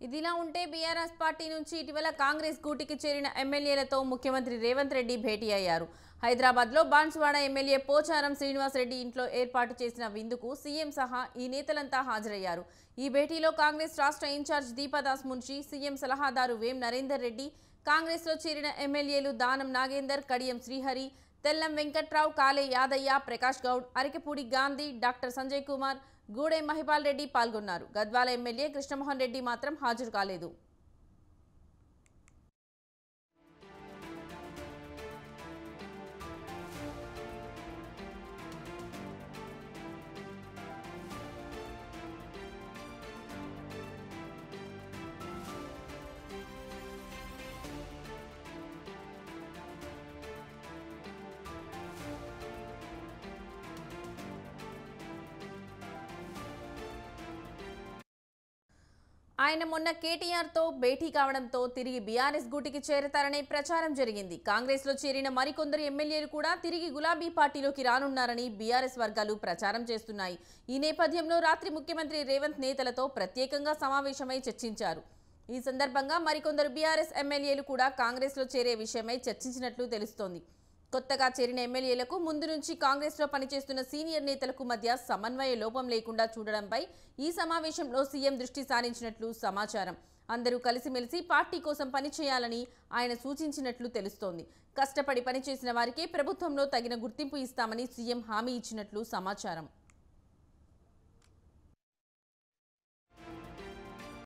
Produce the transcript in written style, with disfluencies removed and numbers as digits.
ఇదిలా ఉంటే BRS party నుంచి ఇటీవల కాంగ్రెస్ గూటికి చేరిన ఎమ్మెల్యేలతో ముఖ్యమంత్రి రేవంత్ రెడ్డి భేటీ అయ్యారు. హైదరాబాద్లో బాన్సువాడ ఎమ్మెల్యే పోచారం శ్రీనివాస్ రెడ్డి ఇంట్లో ఏర్పాటు చేసిన విందుకు సీఎం సహా ఈ నేతలంతా హాజరయ్యారు. ఈ భేటీలో కాంగ్రెస్ రాష్ట్ర ఇన్ఛార్జ్ దీపాదాస్ మున్షి, సీఎం సలహాదారు వేం నరేందర్ రెడ్డి, కాంగ్రెస్లో చేరిన ఎమ్మెల్యేలు దానం నాగేందర్, కడియం శ్రీహరి, తెల్లం వెంకట్రావు, కాలే యాదయ్య, ప్రకాష్ గౌడ్, అరికెపూడి గాంధీ, డాక్టర్ సంజయ్ కుమార్, గూడె మహిపాల్ రెడ్డి పాల్గొన్నారు. గద్వాల ఎమ్మెల్యే కృష్ణమోహన్ రెడ్డి మాత్రం హాజరు కాలేదు. ఆయన మొన్న కేటీఆర్తో భేటీ కావడంతో తిరిగి బీఆర్ఎస్ గూటికి చేరతారనే ప్రచారం జరిగింది. కాంగ్రెస్లో చేరిన మరికొందరు ఎమ్మెల్యేలు కూడా తిరిగి గులాబీ పార్టీలోకి రానున్నారని బీఆర్ఎస్ వర్గాలు ప్రచారం చేస్తున్నాయి. ఈ నేపథ్యంలో రాత్రి ముఖ్యమంత్రి రేవంత్ నేతలతో ప్రత్యేకంగా సమావేశమై చర్చించారు. ఈ సందర్భంగా మరికొందరు బీఆర్ఎస్ ఎమ్మెల్యేలు కూడా కాంగ్రెస్లో చేరే విషయమై చర్చించినట్లు తెలుస్తోంది. కొత్తగా చేరిన ఎమ్మెల్యేలకు ముందు నుంచి కాంగ్రెస్లో పనిచేస్తున్న సీనియర్ నేతలకు మధ్య సమన్వయ లోపం లేకుండా చూడడంపై ఈ సమావేశంలో సీఎం దృష్టి సారించినట్లు సమాచారం. అందరూ కలిసిమెలిసి పార్టీ కోసం పనిచేయాలని ఆయన సూచించినట్లు తెలుస్తోంది. కష్టపడి పనిచేసిన వారికే ప్రభుత్వంలో తగిన గుర్తింపు ఇస్తామని సీఎం హామీ ఇచ్చినట్లు సమాచారం.